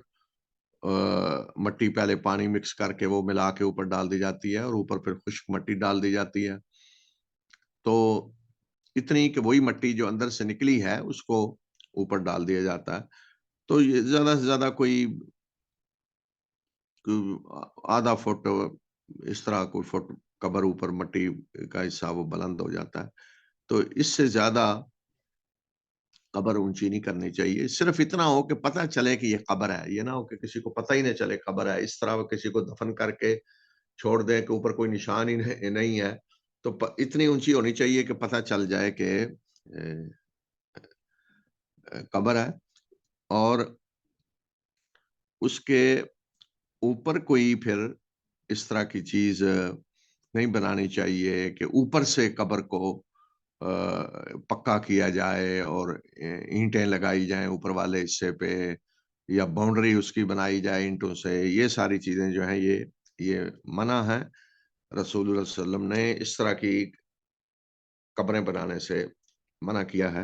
مٹی پہلے پانی مکس کر کے وہ ملا کے اوپر ڈال دی جاتی ہے اور اوپر پھر خشک مٹی ڈال دی جاتی ہے، تو اتنی کہ وہی مٹی جو اندر سے نکلی ہے اس کو اوپر ڈال دیا جاتا ہے۔ تو یہ زیادہ سے زیادہ کوئی آدھا فٹ اس طرح کوئی فٹ قبر اوپر مٹی کا حصہ وہ بلند ہو جاتا ہے، تو اس سے زیادہ قبر اونچی نہیں کرنی چاہیے، صرف اتنا ہو کہ پتہ چلے کہ یہ قبر ہے، یہ نہ ہو کہ کسی کو پتہ ہی نہ چلے قبر ہے، اس طرح وہ کسی کو دفن کر کے چھوڑ دے کہ اوپر کوئی نشان ہی نہیں ہے، تو اتنی اونچی ہونی چاہیے کہ پتہ چل جائے کہ قبر ہے، اور اس کے اوپر کوئی پھر اس طرح کی چیز نہیں بنانی چاہیے کہ اوپر سے قبر کو پکا کیا جائے اور اینٹیں لگائی جائیں اوپر والے حصے پہ یا باؤنڈری اس کی بنائی جائے اینٹوں سے، یہ ساری چیزیں جو ہیں یہ منع ہے۔ رسول اللہ صلی اللہ علیہ وسلم نے اس طرح کی قبریں بنانے سے منع کیا ہے۔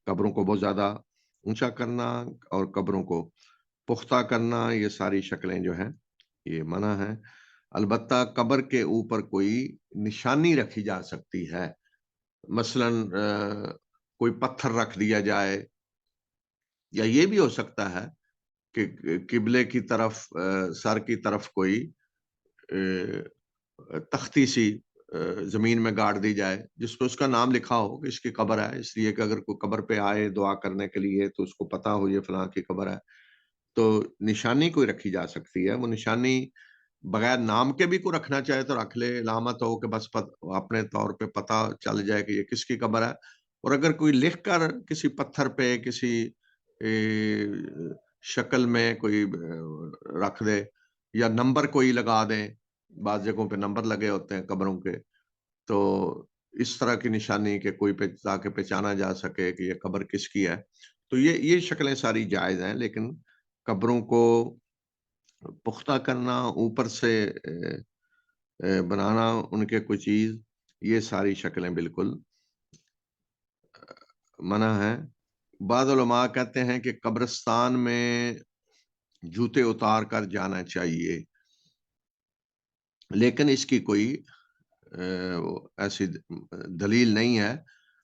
قبروں کو بہت زیادہ اونچا کرنا اور قبروں کو پختہ کرنا، یہ ساری شکلیں جو ہیں یہ منع ہے۔ البتہ قبر کے اوپر کوئی نشانی رکھی جا سکتی ہے، مثلا کوئی پتھر رکھ دیا جائے، یا یہ بھی ہو سکتا ہے کہ قبلے کی طرف سر کی طرف کوئی تختی سی زمین میں گاڑ دی جائے جس پہ اس کا نام لکھا ہو کہ اس کی قبر ہے، اس لیے کہ اگر کوئی قبر پہ آئے دعا کرنے کے لیے تو اس کو پتا ہو یہ فلاں کی قبر ہے۔ تو نشانی کوئی رکھی جا سکتی ہے، وہ نشانی بغیر نام کے بھی کوئی رکھنا چاہے تو رکھ لے، علامت ہو کہ بس اپنے طور پہ پتا چل جائے کہ یہ کس کی قبر ہے۔ اور اگر کوئی لکھ کر کسی پتھر پہ کسی شکل میں کوئی رکھ دے، یا نمبر کوئی لگا دیں، بعض جگہوں پہ نمبر لگے ہوتے ہیں قبروں کے، تو اس طرح کی نشانی کہ کوئی تاکہ پہچانا جا سکے کہ یہ قبر کس کی ہے، تو یہ شکلیں ساری جائز ہیں۔ لیکن قبروں کو پختہ کرنا، اوپر سے بنانا ان کے کوئی چیز، یہ ساری شکلیں بالکل منع ہے۔ بعض علماء کہتے ہیں کہ قبرستان میں جوتے اتار کر جانا چاہیے، لیکن اس کی کوئی ایسی دلیل نہیں ہے۔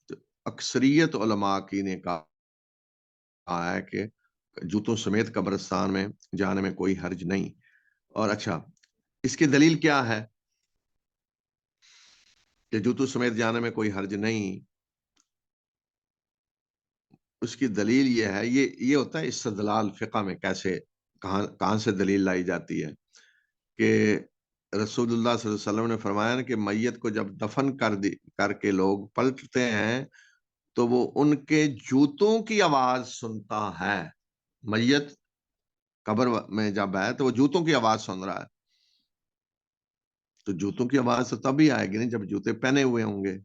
تو اکثریت علماء کی نے کہا ہے کہ جوتوں سمیت قبرستان میں جانے میں کوئی حرج نہیں۔ اور اچھا، اس کی دلیل کیا ہے کہ جوتوں سمیت جانے میں کوئی حرج نہیں؟ اس کی دلیل یہ ہے، یہ ہوتا ہے استدلال فقہ میں، کیسے کہاں سے دلیل لائی جاتی ہے، کہ رسول اللہ صلی اللہ علیہ وسلم نے فرمایا نا کہ میت کو جب دفن کر کے لوگ پلٹتے ہیں تو وہ ان کے جوتوں کی آواز سنتا ہے۔ میت قبر میں جب ہے تو وہ جوتوں کی آواز سن رہا ہے، تو جوتوں کی آواز تو تبھی آئے گی نہیں جب جوتے پہنے ہوئے ہوں گے۔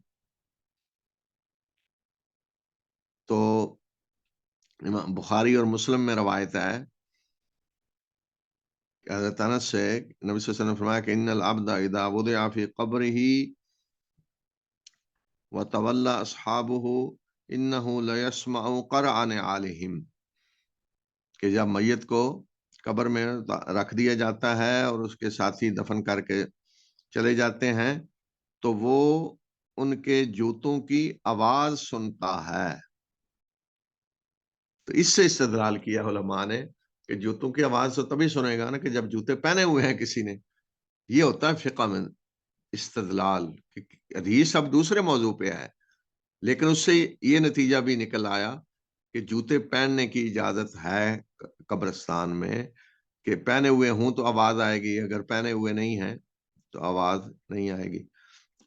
تو بخاری اور مسلم میں روایت ہے کہ حضرت انس سے نبی صلی اللہ علیہ وسلم نے فرمایا کہ ان العبد اذا وضع فی قبره وتولى اصحابه انه ليسمع قرع نعالهم، کہ جب میت کو قبر میں رکھ دیا جاتا ہے اور اس کے ساتھی دفن کر کے چلے جاتے ہیں تو وہ ان کے جوتوں کی آواز سنتا ہے۔ تو اس سے استدلال کیا علماء نے کہ جوتوں کی آواز تو تبھی سنے گا نا کہ جب جوتے پہنے ہوئے ہیں کسی نے۔ یہ ہوتا ہے فقہ میں استدلال، حدیث اب دوسرے موضوع پہ ہے، لیکن اس سے یہ نتیجہ بھی نکل آیا کہ جوتے پہننے کی اجازت ہے قبرستان میں، کہ پہنے ہوئے ہوں تو آواز آئے گی، اگر پہنے ہوئے نہیں ہیں تو آواز نہیں آئے گی۔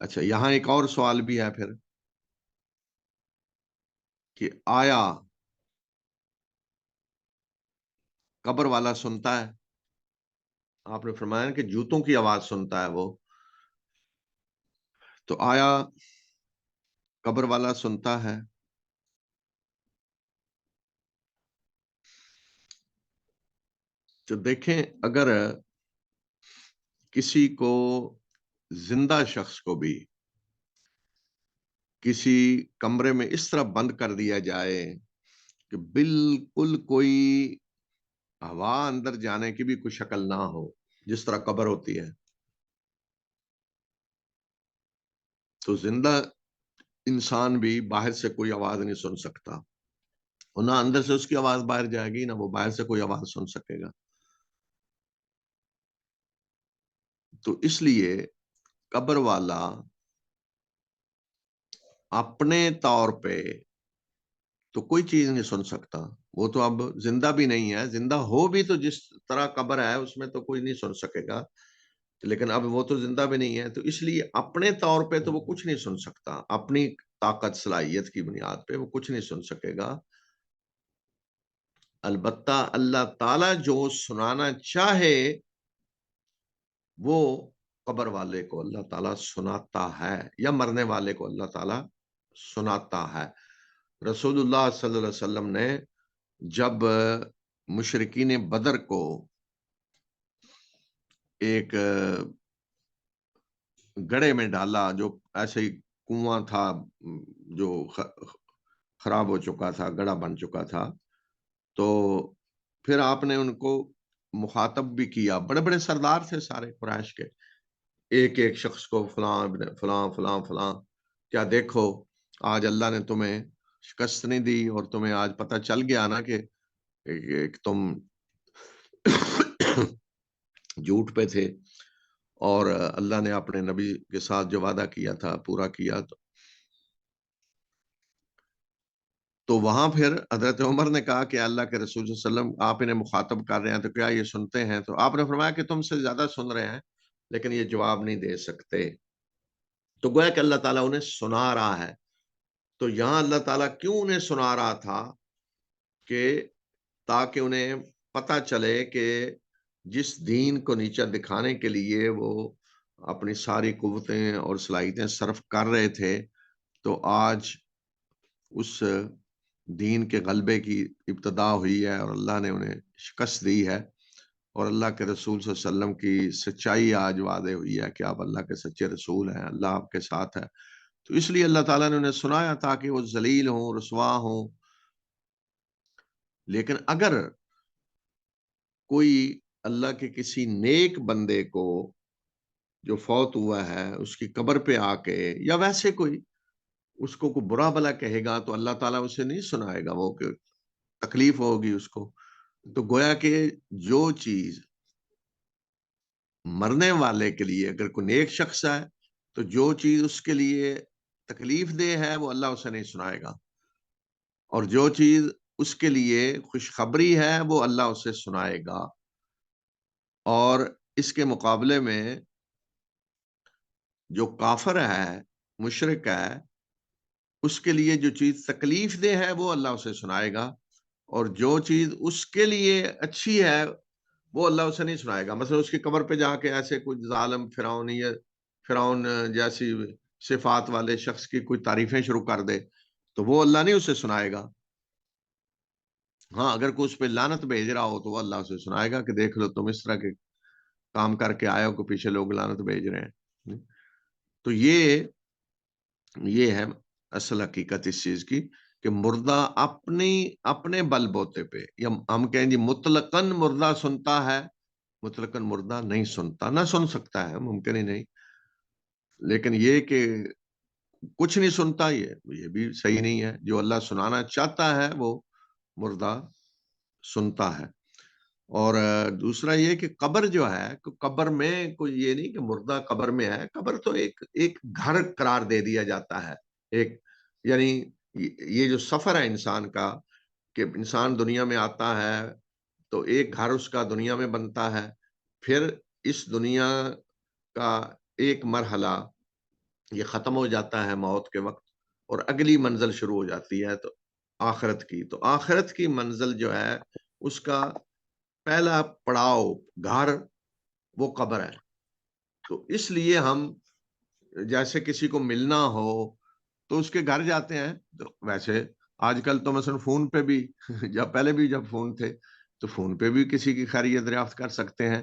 اچھا، یہاں ایک اور سوال بھی ہے پھر کہ آیا قبر والا سنتا ہے؟ آپ نے فرمایا کہ جوتوں کی آواز سنتا ہے وہ، تو آیا قبر والا سنتا ہے؟ تو دیکھیں، اگر کسی کو زندہ شخص کو بھی کسی کمرے میں اس طرح بند کر دیا جائے کہ بالکل کوئی ہوا اندر جانے کی بھی کوئی شکل نہ ہو، جس طرح قبر ہوتی ہے، تو زندہ انسان بھی باہر سے کوئی آواز نہیں سن سکتا، اور نہ اندر سے اس کی آواز باہر جائے گی، نہ وہ باہر سے کوئی آواز سن سکے گا۔ تو اس لیے قبر والا اپنے طور پہ تو کوئی چیز نہیں سن سکتا، وہ تو اب زندہ بھی نہیں ہے، زندہ ہو بھی تو جس طرح قبر ہے اس میں تو کوئی نہیں سن سکے گا، لیکن اب وہ تو زندہ بھی نہیں ہے، تو اس لیے اپنے طور پہ تو وہ کچھ نہیں سن سکتا، اپنی طاقت صلاحیت کی بنیاد پہ وہ کچھ نہیں سن سکے گا۔ البتہ اللہ تعالیٰ جو سنانا چاہے وہ قبر والے کو اللہ تعالیٰ سناتا ہے، یا مرنے والے کو اللہ تعالیٰ سناتا ہے۔ رسول اللہ صلی اللہ علیہ وسلم نے جب مشرکین بدر کو ایک گڑھے میں ڈالا، جو ایسے ہی کنواں تھا جو خراب ہو چکا تھا، گڑھا بن چکا تھا. تو پھر آپ نے ان کو مخاطب بھی کیا. بڑے بڑے سردار تھے سارے قریش کے، ایک ایک شخص کو فلاں فلاں فلاں فلاں، کیا دیکھو آج اللہ نے تمہیں شکست نہیں دی، اور تمہیں آج پتہ چل گیا نا کہ تم جھوٹ پہ تھے، اور اللہ نے اپنے نبی کے ساتھ جو وعدہ کیا تھا پورا کیا. تو وہاں پھر حضرت عمر نے کہا کہ اللہ کے رسول صلی اللہ علیہ وسلم آپ انہیں مخاطب کر رہے ہیں تو کیا یہ سنتے ہیں؟ تو آپ نے فرمایا کہ تم سے زیادہ سن رہے ہیں، لیکن یہ جواب نہیں دے سکتے. تو گویا کہ اللہ تعالیٰ انہیں سنا رہا ہے. تو یہاں اللہ تعالیٰ کیوں انہیں سنا رہا تھا؟ کہ تاکہ انہیں پتہ چلے کہ جس دین کو نیچا دکھانے کے لیے وہ اپنی ساری قوتیں اور صلاحیتیں صرف کر رہے تھے، تو آج اس دین کے غلبے کی ابتدا ہوئی ہے اور اللہ نے انہیں شکست دی ہے، اور اللہ کے رسول صلی اللہ علیہ وسلم کی سچائی آج واضح ہوئی ہے کہ آپ اللہ کے سچے رسول ہیں، اللہ آپ کے ساتھ ہے. تو اس لیے اللہ تعالیٰ نے انہیں سنایا تاکہ وہ ذلیل ہوں، رسوا ہوں. لیکن اگر کوئی اللہ کے کسی نیک بندے کو جو فوت ہوا ہے اس کی قبر پہ آ کے، یا ویسے کوئی اس کو کوئی برا بلا کہے گا، تو اللہ تعالیٰ اسے نہیں سنائے گا، وہ کہ تکلیف ہوگی اس کو. تو گویا کہ جو چیز مرنے والے کے لیے اگر کوئی نیک شخص ہے، تو جو چیز اس کے لیے تکلیف دہ ہے وہ اللہ اسے نہیں سنائے گا، اور جو چیز اس کے لیے خوشخبری ہے وہ اللہ اسے سنائے گا. اور اس کے مقابلے میں جو کافر ہے، مشرک ہے، اس کے لیے جو چیز تکلیف دہ ہے وہ اللہ اسے سنائے گا، اور جو چیز اس کے لیے اچھی ہے وہ اللہ اسے نہیں سنائے گا. مثلا اس کی قبر پہ جا کے ایسے کچھ ظالم فرعون جیسی صفات والے شخص کی کوئی تعریفیں شروع کر دے، تو وہ اللہ نہیں اسے سنائے گا. ہاں، اگر کوئی اس پہ لعنت بھیج رہا ہو تو وہ اللہ اسے سنائے گا کہ دیکھ لو تم اس طرح کے کام کر کے آئے ہو کہ پیچھے لوگ لعنت بھیج رہے ہیں. تو یہ ہے اصل حقیقت اس چیز کی، کہ مردہ اپنے بل بوتے پہ، یا ہم کہیں جی مطلقاً مردہ سنتا ہے، مطلقاً مردہ نہیں سنتا، نہ سن سکتا ہے، ممکن ہی نہیں. لیکن یہ کہ کچھ نہیں سنتا، یہ بھی صحیح نہیں ہے. جو اللہ سنانا چاہتا ہے وہ مردہ سنتا ہے. اور دوسرا یہ کہ قبر جو ہے، قبر میں کوئی یہ نہیں کہ مردہ قبر میں ہے، قبر تو ایک گھر قرار دے دیا جاتا ہے. ایک یعنی یہ جو سفر ہے انسان کا، کہ انسان دنیا میں آتا ہے تو ایک گھر اس کا دنیا میں بنتا ہے، پھر اس دنیا کا ایک مرحلہ یہ ختم ہو جاتا ہے موت کے وقت، اور اگلی منزل شروع ہو جاتی ہے، تو آخرت کی. تو آخرت کی منزل جو ہے اس کا پہلا پڑاؤ گھر وہ قبر ہے. تو اس لیے ہم جیسے کسی کو ملنا ہو تو اس کے گھر جاتے ہیں. تو ویسے آج کل تو مثلا فون پہ بھی پہلے بھی جب فون تھے تو فون پہ بھی کسی کی خیریت دریافت کر سکتے ہیں،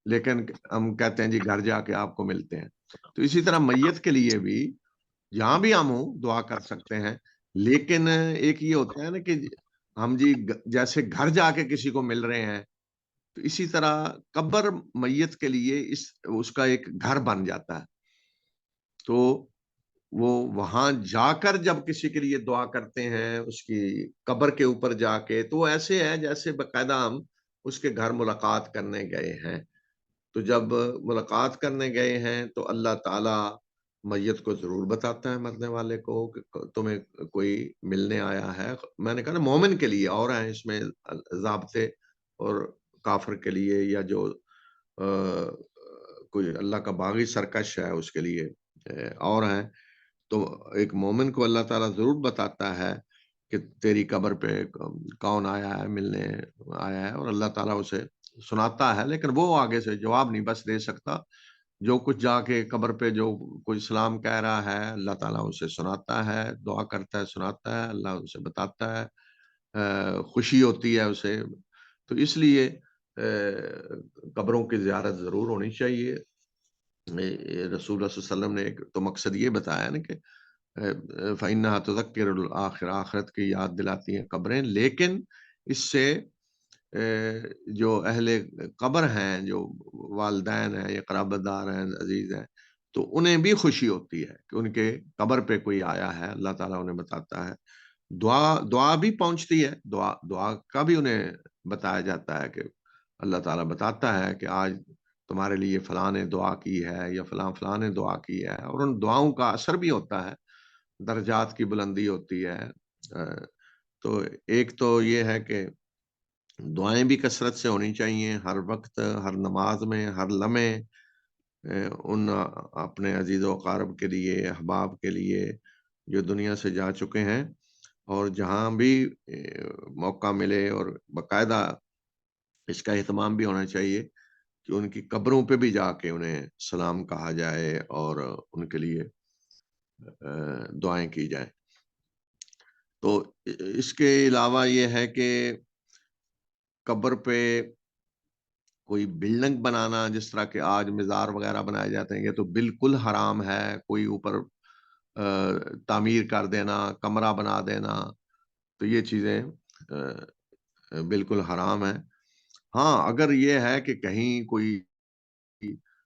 لیکن ہم کہتے ہیں جی گھر جا کے آپ کو ملتے ہیں. تو اسی طرح میت کے لیے بھی جہاں بھی ہم ہوں دعا کر سکتے ہیں، لیکن ایک یہ ہوتا ہے نا کہ ہم جی جیسے گھر جا کے کسی کو مل رہے ہیں، تو اسی طرح قبر میت کے لیے اس کا ایک گھر بن جاتا ہے. تو وہ وہاں جا کر جب کسی کے لیے دعا کرتے ہیں اس کی قبر کے اوپر جا کے، تو وہ ایسے ہے جیسے باقاعدہ ہم اس کے گھر ملاقات کرنے گئے ہیں. تو جب ملاقات کرنے گئے ہیں تو اللہ تعالی میت کو ضرور بتاتا ہے مرنے والے کو کہ تمہیں کوئی ملنے آیا ہے. میں نے کہا نا مومن کے لیے اور ہیں اس میں ضابطے، اور کافر کے لیے یا جو کوئی اللہ کا باغی سرکش ہے اس کے لیے اور ہیں. تو ایک مومن کو اللہ تعالیٰ ضرور بتاتا ہے کہ تیری قبر پہ کون آیا ہے، ملنے آیا ہے، اور اللہ تعالیٰ اسے سناتا ہے، لیکن وہ آگے سے جواب نہیں بس دے سکتا. جو کچھ جا کے قبر پہ جو کوئی سلام کہہ رہا ہے اللہ تعالیٰ اسے سناتا ہے، دعا کرتا ہے سناتا ہے، اللہ اسے بتاتا ہے، خوشی ہوتی ہے اسے تو اس لیے قبروں کی زیارت ضرور ہونی چاہیے۔ رسول اللہ صلی اللہ علیہ وسلم نے ایک تو مقصد یہ بتایا نا کہ فَإِنَّهَا تُذَكِّرُ الْآخِرَةَ، آخرت کی یاد دلاتی ہیں قبریں، لیکن اس سے جو اہل قبر ہیں، جو والدین ہیں یا قرابت دار ہیں، عزیز ہیں، تو انہیں بھی خوشی ہوتی ہے کہ ان کے قبر پہ کوئی آیا ہے، اللہ تعالیٰ انہیں بتاتا ہے، دعا بھی پہنچتی ہے، دعا کا بھی انہیں بتایا جاتا ہے کہ اللہ تعالیٰ بتاتا ہے کہ آج تمہارے لیے فلاں نے دعا کی ہے یا فلاں نے دعا کی ہے، اور ان دعاؤں کا اثر بھی ہوتا ہے، درجات کی بلندی ہوتی ہے۔ تو ایک تو یہ ہے کہ دعائیں بھی کثرت سے ہونی چاہیے، ہر وقت، ہر نماز میں، ہر لمحے، ان اپنے عزیز و اقارب کے لیے، احباب کے لیے جو دنیا سے جا چکے ہیں، اور جہاں بھی موقع ملے، اور باقاعدہ اس کا اہتمام بھی ہونا چاہیے کہ ان کی قبروں پہ بھی جا کے انہیں سلام کہا جائے اور ان کے لیے دعائیں کی جائیں۔ تو اس کے علاوہ یہ ہے کہ قبر پہ کوئی بلڈنگ بنانا، جس طرح کہ آج مزار وغیرہ بنائے جاتے ہیں، یہ تو بالکل حرام ہے۔ کوئی اوپر تعمیر کر دینا، کمرہ بنا دینا، تو یہ چیزیں بالکل حرام ہیں۔ ہاں، اگر یہ ہے کہ کہیں کوئی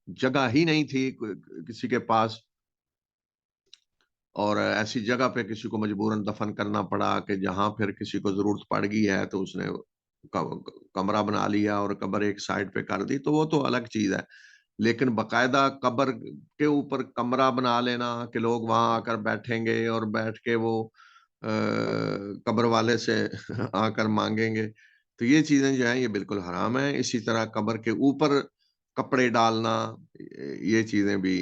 جگہ ہی نہیں تھی کسی کے پاس، اور ایسی جگہ پہ کسی کو مجبوراً دفن کرنا پڑا کہ جہاں پھر کسی کو ضرورت پڑ گئی ہے تو اس نے کمرہ بنا لیا اور قبر ایک سائڈ پہ کر دی، تو وہ تو الگ چیز ہے۔ لیکن باقاعدہ قبر کے اوپر کمرہ بنا لینا کہ لوگ وہاں آ کر بیٹھیں گے اور بیٹھ کے وہ قبر والے سے آ کر مانگیں گے، تو یہ چیزیں جو ہیں یہ بالکل حرام ہیں۔ اسی طرح قبر کے اوپر کپڑے ڈالنا، یہ چیزیں بھی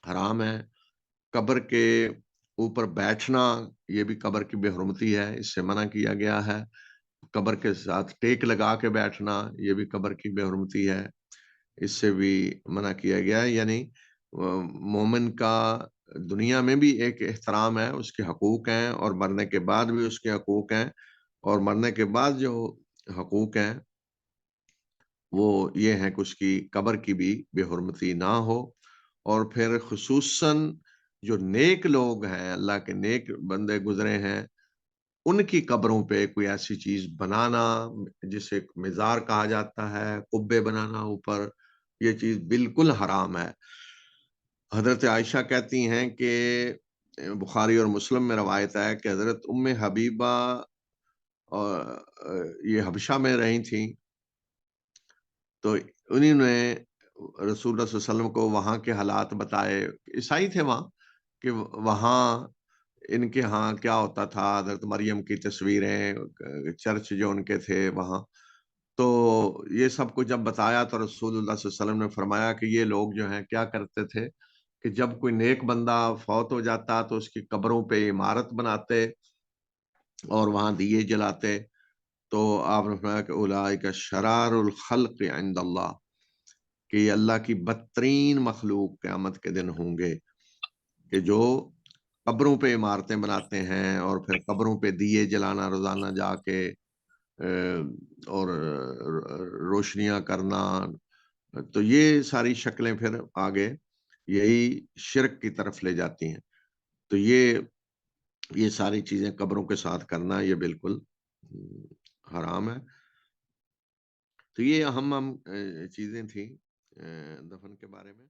حرام ہیں۔ قبر کے اوپر بیٹھنا، یہ بھی قبر کی بے حرمتی ہے، اس سے منع کیا گیا ہے۔ قبر کے ساتھ ٹیک لگا کے بیٹھنا، یہ بھی قبر کی بے حرمتی ہے، اس سے بھی منع کیا گیا ہے۔ یعنی مومن کا دنیا میں بھی ایک احترام ہے، اس کے حقوق ہیں، اور مرنے کے بعد بھی اس کے حقوق ہیں، اور مرنے کے بعد جو حقوق ہیں وہ یہ ہے کہ اس کی قبر کی بھی بے حرمتی نہ ہو، اور پھر خصوصاً جو نیک لوگ ہیں، اللہ کے نیک بندے گزرے ہیں، ان کی قبروں پہ کوئی ایسی چیز بنانا جسے مزار کہا جاتا ہے، قبے بنانا اوپر، یہ چیز بالکل حرام ہے۔ حضرت عائشہ کہتی ہیں کہ بخاری اور مسلم میں روایت ہے کہ حضرت ام حبیبہ یہ حبشہ میں رہی تھیں، تو انہوں نے رسول اللہ صلی اللہ علیہ وسلم کو وہاں کے حالات بتائے، عیسائی تھے وہاں، کہ وہاں ان کے ہاں کیا ہوتا تھا، حضرت مریم کی تصویریں، چرچ جو ان کے تھے وہاں، تو یہ سب کو جب بتایا تو رسول اللہ صلی اللہ علیہ وسلم نے فرمایا کہ یہ لوگ جو ہیں کیا کرتے تھے کہ جب کوئی نیک بندہ فوت ہو جاتا تو اس کی قبروں پہ عمارت بناتے اور وہاں دیے جلاتے، تو آپ نے فرمایا کہ اولئک شرار الخلق عند اللہ، کہ یہ اللہ کی بدترین مخلوق قیامت کے دن ہوں گے، کہ جو قبروں پہ عمارتیں بناتے ہیں اور پھر قبروں پہ دیے جلانا روزانہ جا کے، اور روشنیاں کرنا، تو یہ ساری شکلیں پھر آگے یہی شرک کی طرف لے جاتی ہیں۔ تو یہ ساری چیزیں قبروں کے ساتھ کرنا یہ بالکل حرام ہے۔ تو یہ اہم چیزیں تھیں دفن کے بارے میں۔